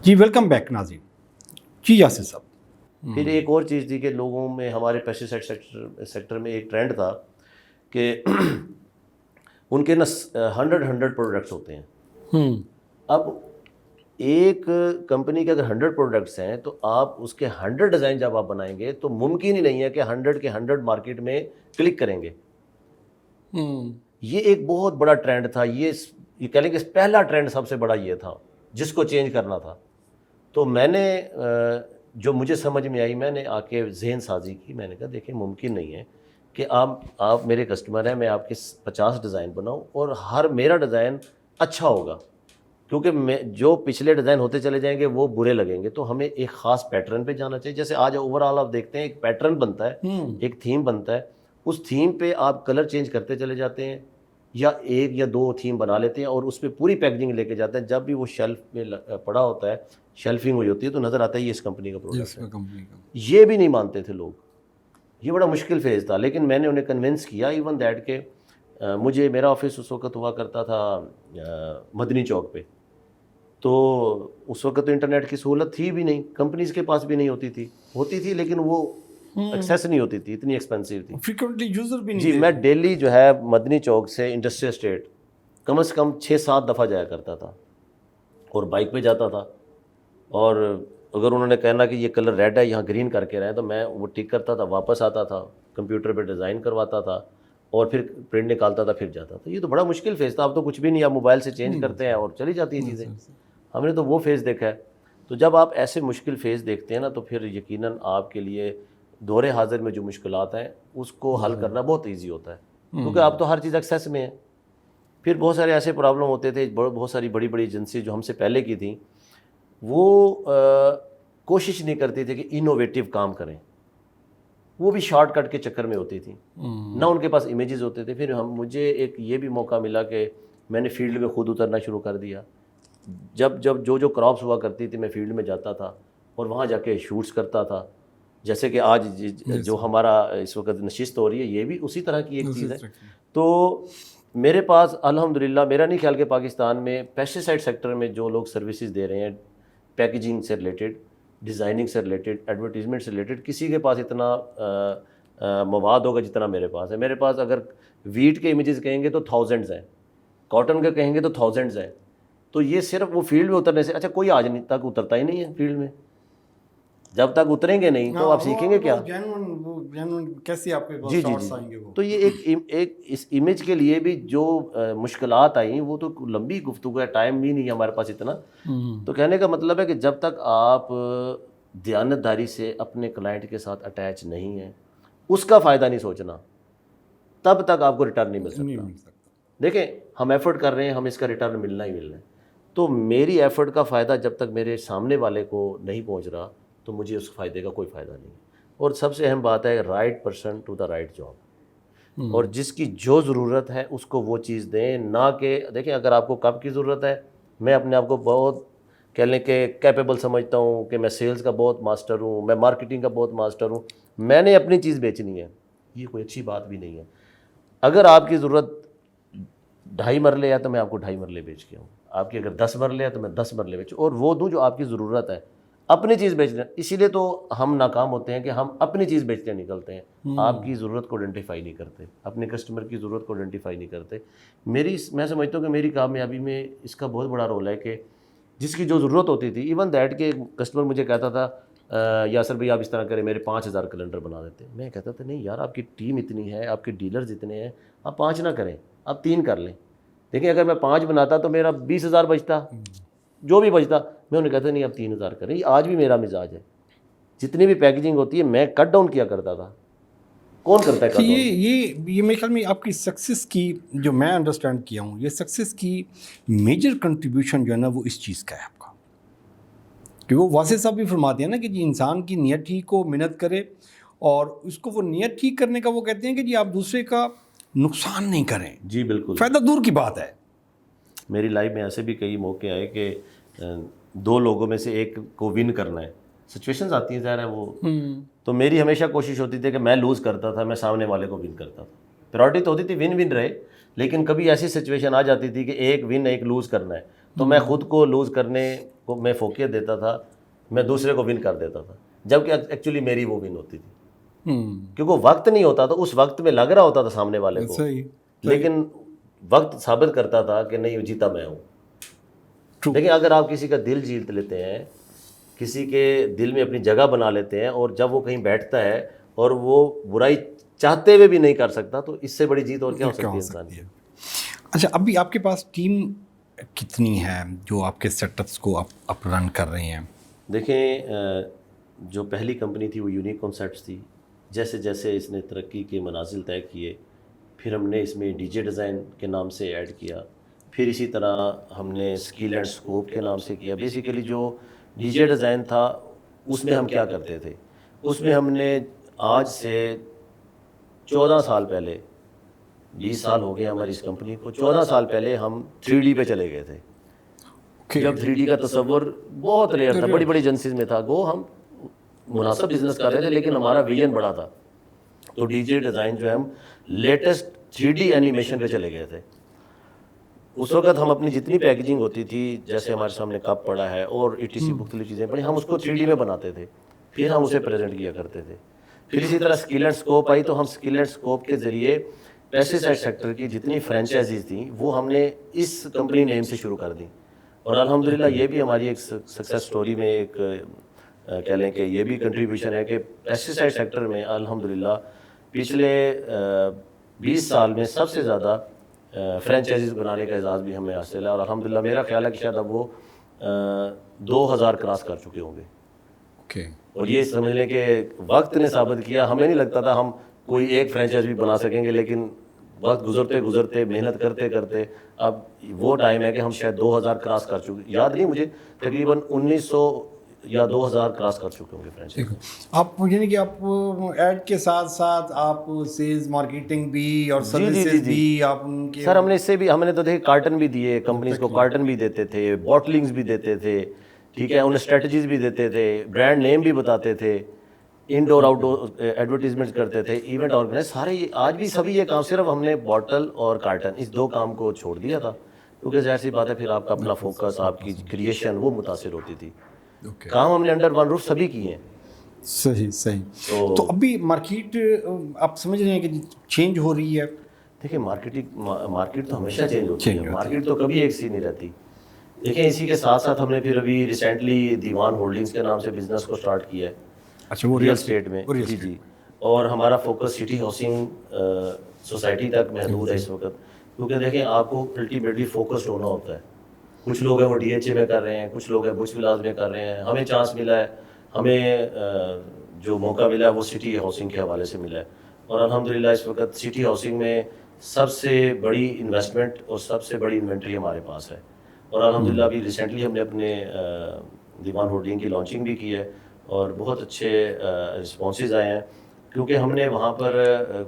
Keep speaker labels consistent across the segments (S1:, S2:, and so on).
S1: جی welcome back ناظرین. جی یاسر صاحب.
S2: پھر ایک اور چیز تھی کہ لوگوں میں ہمارے پیسٹی سائڈ سیکٹر میں ایک ٹرینڈ تھا کہ ان کے نا 100 پروڈکٹس ہوتے ہیں. اب ایک کمپنی کے اگر 100 پروڈکٹس ہیں تو آپ اس کے 100 ڈیزائن جب آپ بنائیں گے تو ممکن ہی نہیں ہے کہ 100 کے 100 مارکیٹ میں کلک کریں گے. یہ ایک بہت بڑا ٹرینڈ تھا. یہ کہہ لیں کہ پہلا ٹرینڈ سب سے بڑا یہ تھا جس کو چینج کرنا تھا. تو میں نے جو مجھے سمجھ میں آئی, میں نے آ کے ذہن سازی کی. میں نے کہا دیکھیں ممکن نہیں ہے کہ آپ میرے کسٹمر ہیں, میں آپ کے 50 ڈیزائن بناؤں اور ہر میرا ڈیزائن اچھا ہوگا, کیونکہ جو پچھلے ڈیزائن ہوتے چلے جائیں گے وہ برے لگیں گے. تو ہمیں ایک خاص پیٹرن پہ جانا چاہیے. جیسے آج اوور آل آپ دیکھتے ہیں ایک پیٹرن بنتا ہے, ایک تھیم بنتا ہے, اس تھیم پہ آپ کلر چینج کرتے چلے جاتے ہیں یا ایک یا دو تھیم بنا لیتے ہیں اور اس پہ پوری پیکجنگ لے کے جاتے ہیں. جب بھی وہ شیلف میں پڑا ہوتا ہے, شیلفنگ ہوئی ہوتی ہے, تو نظر آتا ہے یہ اس کمپنی کا پروڈکٹ ہے. یہ بھی نہیں مانتے تھے لوگ. یہ بڑا مشکل فیز تھا, لیکن میں نے انہیں کنونس کیا ایون دیٹ کہ میرا آفس اس وقت ہوا کرتا تھا مدنی چوک پہ. تو اس وقت تو انٹرنیٹ کی سہولت تھی بھی نہیں, کمپنیز کے پاس بھی نہیں ہوتی تھی لیکن وہ ایکسیس نہیں ہوتی تھی, اتنی ایکسپینسیو تھی.
S1: فریکوینٹلی یوزر بھی نہیں.
S2: جی میں ڈیلی جو ہے مدنی چوک سے انڈسٹریل اسٹیٹ کم از کم 6-7 دفعہ جایا کرتا تھا اور بائک پہ جاتا تھا. اور اگر انہوں نے کہنا کہ یہ کلر ریڈ ہے یہاں گرین کر کے رہیں تو میں وہ ٹک کرتا تھا, واپس آتا تھا, کمپیوٹر پہ ڈیزائن کرواتا تھا اور پھر پرنٹ نکالتا تھا, پھر جاتا تھا. یہ تو بڑا مشکل فیز تھا. اب تو کچھ بھی نہیں, آپ موبائل سے چینج کرتے ہیں اور چلی جاتی ہیں چیزیں. ہم نے تو وہ فیز دیکھا ہے. تو جب آپ ایسے مشکل فیز دیکھتے ہیں نا تو پھر یقیناً آپ کے لیے دور حاضر میں جو مشکلات ہیں اس کو حل کرنا بہت ایزی ہوتا ہے, کیونکہ اب تو ہر چیز ایکسیس میں ہے. پھر بہت سارے ایسے پرابلم ہوتے تھے, بہت ساری بڑی بڑی ایجنسی جو ہم سے پہلے کی تھیں وہ کوشش نہیں کرتی تھی کہ انوویٹیو کام کریں. وہ بھی شارٹ کٹ کے چکر میں ہوتی تھیں, نہ ان کے پاس امیجز ہوتے تھے. پھر مجھے ایک یہ بھی موقع ملا کہ میں نے فیلڈ میں خود اترنا شروع کر دیا. جب جو کراپس ہوا کرتی تھی میں فیلڈ میں جاتا تھا اور وہاں جا کے شوٹس کرتا تھا. جیسے کہ آج جو ہمارا اس وقت نشست ہو رہی ہے یہ بھی اسی طرح کی ایک چیز ہے. تو میرے پاس الحمدللہ, میرا نہیں خیال کہ پاکستان میں پیسٹی سائڈ سیکٹر میں جو لوگ سروسز دے رہے ہیں پیکیجنگ سے ریلیٹڈ, ڈیزائننگ سے ریلیٹڈ, ایڈورٹیزمنٹ سے ریلیٹڈ, کسی کے پاس اتنا مواد ہوگا جتنا میرے پاس ہے. میرے پاس اگر ویٹ کے امیجز کہیں گے تو تھاؤزنڈز ہیں, کاٹن کے کہیں گے تو تھاؤزنڈز ہیں. تو یہ صرف وہ فیلڈ میں اترنے سے, اچھا کوئی آج تک اترتا ہی نہیں ہے فیلڈ میں. جب تک اتریں گے نہیں تو آپ سیکھیں گے کیا؟
S1: کیسے آپ کے
S2: جی جی جی. تو یہ ایک اس امیج کے لیے بھی جو مشکلات آئیں وہ تو لمبی گفتگو ہے, ٹائم بھی نہیں ہے ہمارے پاس اتنا. تو کہنے کا مطلب ہے کہ جب تک آپ دیانتداری سے اپنے کلائنٹ کے ساتھ اٹیچ نہیں ہیں, اس کا فائدہ نہیں سوچنا, تب تک آپ کو ریٹرن نہیں مل سکتا. دیکھیں ہم ایفرٹ کر رہے ہیں, ہم اس کا ریٹرن ملنا ہی ملنا ہے. تو میری ایفرٹ کا فائدہ جب تک میرے سامنے والے کو نہیں پہنچ رہا تو مجھے اس فائدے کا کوئی فائدہ نہیں. اور سب سے اہم بات ہے right person to the right job, اور جس کی جو ضرورت ہے اس کو وہ چیز دیں. نہ کہ دیکھیں اگر آپ کو کپ کی ضرورت ہے, میں اپنے آپ کو بہت کہہ لیں کہ کیپیبل سمجھتا ہوں کہ میں سیلز کا بہت ماسٹر ہوں, میں مارکیٹنگ کا بہت ماسٹر ہوں, میں نے اپنی چیز بیچنی ہے, یہ کوئی اچھی بات بھی نہیں ہے. اگر آپ کی ضرورت 2.5 مرلے ہے تو میں آپ کو 2.5 مرلے بیچ کے آؤں, آپ کی اگر 10 مرلے ہے تو میں 10 مرلے بیچوں اور وہ دوں جو آپ کی ضرورت ہے. اپنی چیز بیچنا, اسی لیے تو ہم ناکام ہوتے ہیں کہ ہم اپنی چیز بیچنے نکلتے ہیں, آپ کی ضرورت کو آئیڈینٹیفائی نہیں کرتے, اپنے کسٹمر کی ضرورت کو آئیڈینٹیفائی نہیں کرتے. میں سمجھتا ہوں کہ میری کامیابی میں اس کا بہت بڑا رول ہے کہ جس کی جو ضرورت ہوتی تھی, ایون دیٹ کہ کسٹمر مجھے کہتا تھا یاسر بھائی آپ اس طرح کریں, میرے 5,000 کیلنڈر بنا دیتے. میں کہتا تھا نہیں یار, آپ کی ٹیم اتنی ہے, آپ کے ڈیلرز اتنے ہیں, آپ 5 نہ کریں, آپ 3 کر لیں. دیکھیں اگر میں 5 بناتا تو میرا 20,000 بچتا, جو بھی بچتا. میں انہیں کہتا نہیں آپ 3,000 کریں. یہ آج بھی میرا مزاج ہے, جتنی بھی پیکیجنگ ہوتی ہے میں کٹ ڈاؤن کیا کرتا تھا. کون کرتا ہے کٹ ڈاؤن؟
S1: یہ میرے خیال میں آپ کی سکسیس کی جو میں انڈرسٹینڈ کیا ہوں, یہ سکسیس کی میجر کنٹریبیوشن جو ہے نا وہ اس چیز کا ہے آپ کا, کہ وہ واسع صاحب بھی فرماتے ہیں نا کہ جی انسان کی نیت ٹھیک ہو, محنت کرے, اور اس کو وہ نیت ٹھیک کرنے کا وہ کہتے ہیں کہ جی آپ دوسرے کا نقصان نہیں کریں.
S2: جی بالکل,
S1: فائدہ دور کی بات ہے.
S2: میری لائف میں ایسے بھی کئی موقع آئے کہ 2 لوگوں میں سے ایک کو ون کرنا ہے, سچویشنز آتی ہیں ظاہر ہے وہ, تو میری ہمیشہ کوشش ہوتی تھی کہ میں لوز کرتا تھا, میں سامنے والے کو ون کرتا تھا. پرائورٹی تو ہوتی تھی ون ون رہے, لیکن کبھی ایسی سچویشن آ جاتی تھی کہ ایک ون ایک لوز کرنا ہے, تو میں خود کو لوز کرنے کو میں فوکیت دیتا تھا, میں دوسرے کو ون کر دیتا تھا, جبکہ ایکچولی میری وہ ون ہوتی تھی, کیونکہ وقت نہیں ہوتا تو اس وقت میں لگ رہا ہوتا تھا سامنے والے کو, لیکن وقت ثابت کرتا تھا کہ نہیں جیتا میں ہوں. لیکن اگر آپ کسی کا دل جیت لیتے ہیں, کسی کے دل میں اپنی جگہ بنا لیتے ہیں, اور جب وہ کہیں بیٹھتا ہے اور وہ برائی چاہتے ہوئے بھی نہیں کر سکتا, تو اس سے بڑی جیت اور کیا ہو سکتی ہے انسان کی.
S1: اچھا, ابھی آپ کے پاس ٹیم کتنی ہے جو آپ کے سیٹ اپس کو آپ رن کر رہے ہیں؟
S2: دیکھیں, جو پہلی کمپنی تھی وہ یونیک کنسیپٹس تھی. جیسے جیسے اس نے ترقی کے منازل طے کیے, پھر ہم نے اس میں ڈی جے ڈیزائن کے نام سے ایڈ کیا, پھر اسی طرح ہم نے اسکل اینڈ اسکوپ کے نام سے کیا. بیسیکلی جو ڈی جے ڈیزائن تھا اس میں ہم کیا کرتے تھے, اس میں ہم نے آج سے 14 سال پہلے, 20 سال ہو گئے ہماری اس کمپنی کو, 14 سال پہلے ہم 3D پہ چلے گئے تھے. جب 3D کا تصور بہت ریئر تھا, بڑی بڑی ایجنسیز میں تھا, وہ ہم مناسب بزنس کر رہے تھے لیکن ہمارا ویژن بڑا تھا. تو ڈی جے ڈیزائن جو ہے ہم لیٹسٹ 3D اینیمیشن پہ چلے گئے تھے. اس وقت ہم اپنی جتنی پیکیجنگ ہوتی تھی, جیسے ہمارے سامنے کپ پڑا ہے اور ETC مختلف چیزیں پڑی, ہم اس کو 3D میں بناتے تھے, پھر ہم اسے پریزنٹ کیا کرتے تھے. پھر اسی طرح اسکل اینڈ اسکوپ آئی, تو ہم اسکل اینڈ اسکوپ کے ذریعے پیسٹی سائڈ سیکٹر کی جتنی فرینچائزیز تھیں وہ ہم نے اس کمپنی نیم سے شروع کر دیں. اور الحمدللہ یہ بھی ہماری ایک سکسیس سٹوری میں ایک کہہ لیں کہ یہ بھی کنٹریبیوشن ہے کہ پیسٹی سائڈ سیکٹر میں الحمدللہ پچھلے 20 سال میں سب سے زیادہ فرینچائزیز بنانے کا اعزاز بھی ہمیں حاصل ہے. اور الحمدللہ میرا خیال ہے کہ شاید اب وہ 2000 کراس کر چکے ہوں گے. اور یہ سمجھ لیں کہ وقت نے ثابت کیا, ہمیں نہیں لگتا تھا ہم کوئی ایک فرینچائز بھی بنا سکیں گے, لیکن وقت گزرتے گزرتے محنت کرتے کرتے اب وہ ٹائم ہے کہ ہم شاید 2000 کراس کر چکے, یاد نہیں مجھے, تقریباً 1900 یا 2000 کراس کر چکے ہوں گے فرینچائز.
S1: آپ یعنی کہ آپ ایڈ کے ساتھ ساتھ آپ سیلز مارکیٹنگ بھی اور سروسز بھی آپ ان کے.
S2: سر ہم نے اس سے بھی, ہم نے تو دیکھے کارٹن بھی دیے کمپنیز کو, کارٹن بھی دیتے تھے, بوٹلنگز بھی دیتے تھے, ٹھیک ہے, انہیں اسٹریٹجیز بھی دیتے تھے, برانڈ نیم بھی بتاتے تھے, انڈور آؤٹ ڈور ایڈورٹیزمنٹ کرتے تھے, ایونٹ آرگنائز, سارے یہ آج بھی سبھی یہ کام, صرف ہم نے بوٹل اور کارٹن اس 2 کام کو چھوڑ دیا تھا, کیونکہ ظاہر سی بات ہے پھر آپ کا اپنا فوکس, آپ کی کریشن وہ متاثر ہوتی تھی. کام ہم نے انڈر ون روف سبھی کیے ہیں.
S1: صحیح. تو ابھی مارکیٹ آپ سمجھ رہے ہیں کہ چینج ہو رہی ہے؟
S2: دیکھیں مارکیٹ تو ہمیشہ چینج ہوتی ہے, مارکیٹ تو کبھی ایک سی نہیں رہتی. دیکھیں اسی کے ساتھ ساتھ ہم نے پھر ابھی ریسنٹلی دیوان ہولڈنگز کے نام سے بزنس کو سٹارٹ کیا ہے.
S1: اچھا, وہ
S2: ریئل اسٹیٹ میں. جی, اور ہمارا فوکس سٹی ہاؤسنگ سوسائٹی تک محدود ہے اس وقت, کیونکہ دیکھیں آپ کو الٹیمیٹلی فوکسڈ ہونا ہوتا ہے. کچھ لوگ ہیں وہ DHA میں کر رہے ہیں, کچھ لوگ ہیں بچ ولاس میں کر رہے ہیں. ہمیں چانس ملا ہے, ہمیں جو موقع ملا ہے وہ سٹی ہاؤسنگ کے حوالے سے ملا ہے, اور الحمدللہ اس وقت سٹی ہاؤسنگ میں سب سے بڑی انویسٹمنٹ اور سب سے بڑی انوینٹری ہمارے پاس ہے. اور الحمدللہ ابھی ریسنٹلی ہم نے اپنے دیوان ہولڈنگ کی لانچنگ بھی کی ہے, اور بہت اچھے رسپانسز آئے ہیں, کیونکہ ہم نے وہاں پر,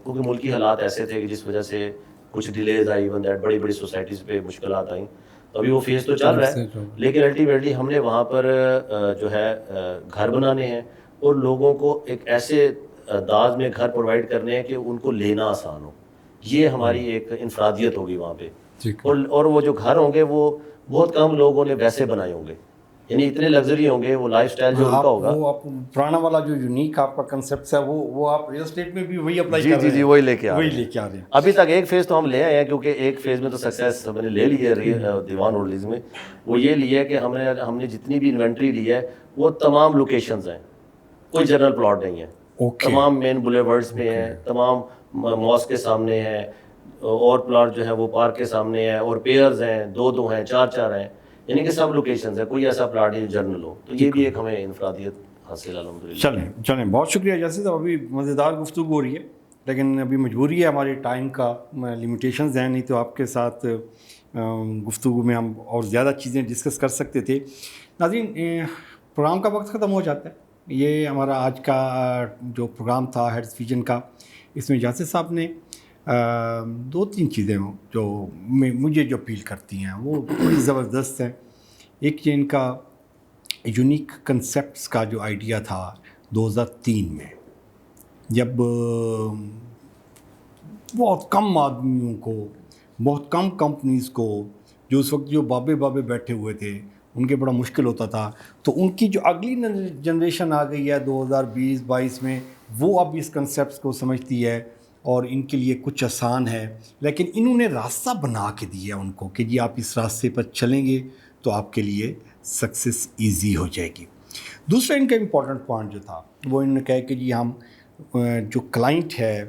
S2: کیونکہ ملکی حالات ایسے تھے کہ جس وجہ سے کچھ ڈیلیز آئی, ایون دیٹ بڑی بڑی سوسائٹیز پہ مشکلات آئیں. ابھی وہ فیز تو چل رہا ہے, لیکن الٹیمیٹلی ہم نے وہاں پر جو ہے گھر بنانے ہیں, اور لوگوں کو ایک ایسے انداز میں گھر پرووائڈ کرنے ہیں کہ ان کو لینا آسان ہو. یہ ہماری ایک انفرادیت ہوگی وہاں پہ. اور وہ جو گھر ہوں گے وہ بہت کم لوگوں نے ویسے بنائے ہوں گے, یعنی اتنے لگژری ہوں گے, وہ لائف سٹائل جو ان کا ہوگا.
S1: وہ آپ پرانا والا جو یونیک آپ کا کنسیپٹ ہے وہ آپ ریئل اسٹیٹ میں بھی وہی اپلائی کر رہے ہیں.
S2: جی, وہی لے کے آ
S1: رہے ہیں.
S2: ابھی تک ایک فیز تو ہم لے آئے ہیں, کیونکہ ایک فیز میں تو سکسیس ہم نے لے لی ہے دیوان ہولڈنگز میں. وہ یہ لی ہے کہ ہم نے جتنی بھی انوینٹری لی ہے وہ تمام لوکیشنز ہیں, کوئی جنرل پلاٹ نہیں ہے, تمام مین بولیورڈز پہ ہیں, تمام ماسک کے سامنے ہیں, اور پلاٹ جو ہے وہ پارک کے سامنے ہے, اور پیئرز ہیں, 2 ہیں, 4 ہیں, یعنی کہ سب لوکیشنز ہیں, کوئی ایسا پلاٹ نہیں جنرل ہو. تو یہ بھی ایک ہمیں انفرادیت حاصل الحمدللہ.
S1: چلیں بہت شکریہ جیسے صاحب. ابھی مزیدار گفتگو ہو رہی ہے, لیکن ابھی مجبوری ہے, ہمارے ٹائم کا لمیٹیشنز ہیں, نہیں تو آپ کے ساتھ گفتگو میں ہم اور زیادہ چیزیں ڈسکس کر سکتے تھے. ناظرین, پروگرام کا وقت ختم ہو جاتا ہے. یہ ہمارا آج کا جو پروگرام تھا ہیڈز ویژن کا, اس میں جاسر صاحب نے 2-3 چیزیں جو مجھے جو اپیل کرتی ہیں وہ بڑی زبردست ہیں. ایک یہ ان کا یونیک کنسیپٹس کا جو آئیڈیا تھا 2003 میں, جب بہت کم آدمیوں کو, بہت کم کمپنیز کو جو اس وقت جو بابے بابے بیٹھے ہوئے تھے ان کے بڑا مشکل ہوتا تھا، تو ان کی جو اگلی جنریشن آ گئی ہے 2020-22 میں، وہ اب اس کنسیپٹس کو سمجھتی ہے اور ان کے لیے کچھ آسان ہے، لیکن انہوں نے راستہ بنا کے دیا ان کو کہ جی آپ اس راستے پر چلیں گے تو آپ کے لیے سکسیس ایزی ہو جائے گی۔ دوسرا ان کا امپورٹنٹ پوائنٹ جو تھا وہ انہوں نے کہا کہ جی ہم جو کلائنٹ ہے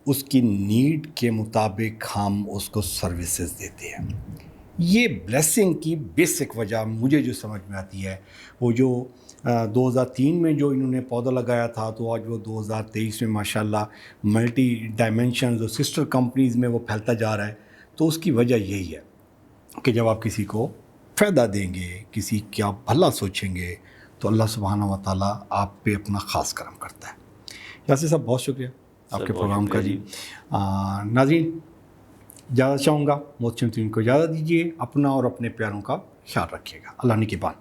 S1: اس کی نیڈ کے مطابق ہم اس کو سروسز دیتے ہیں۔ یہ بلیسنگ کی بیسک وجہ مجھے جو سمجھ میں آتی ہے، وہ جو 2003 میں جو انہوں نے پودا لگایا تھا تو آج وہ 2023 میں ماشاءاللہ ملٹی ڈائمینشنز اور سسٹر کمپنیز میں وہ پھیلتا جا رہا ہے۔ تو اس کی وجہ یہی ہے کہ جب آپ کسی کو فائدہ دیں گے، کسی کا بھلا سوچیں گے، تو اللہ سبحانہ و تعالیٰ آپ پہ اپنا خاص کرم کرتا ہے۔ یاسر صاحب بہت شکریہ آپ کے پروگرام کا جی۔ ناظرین اجازت چاہوں گا، محترم کو اجازت دیجیے، اپنا اور اپنے پیاروں کا خیال رکھیے گا۔ اللہ نگہبان۔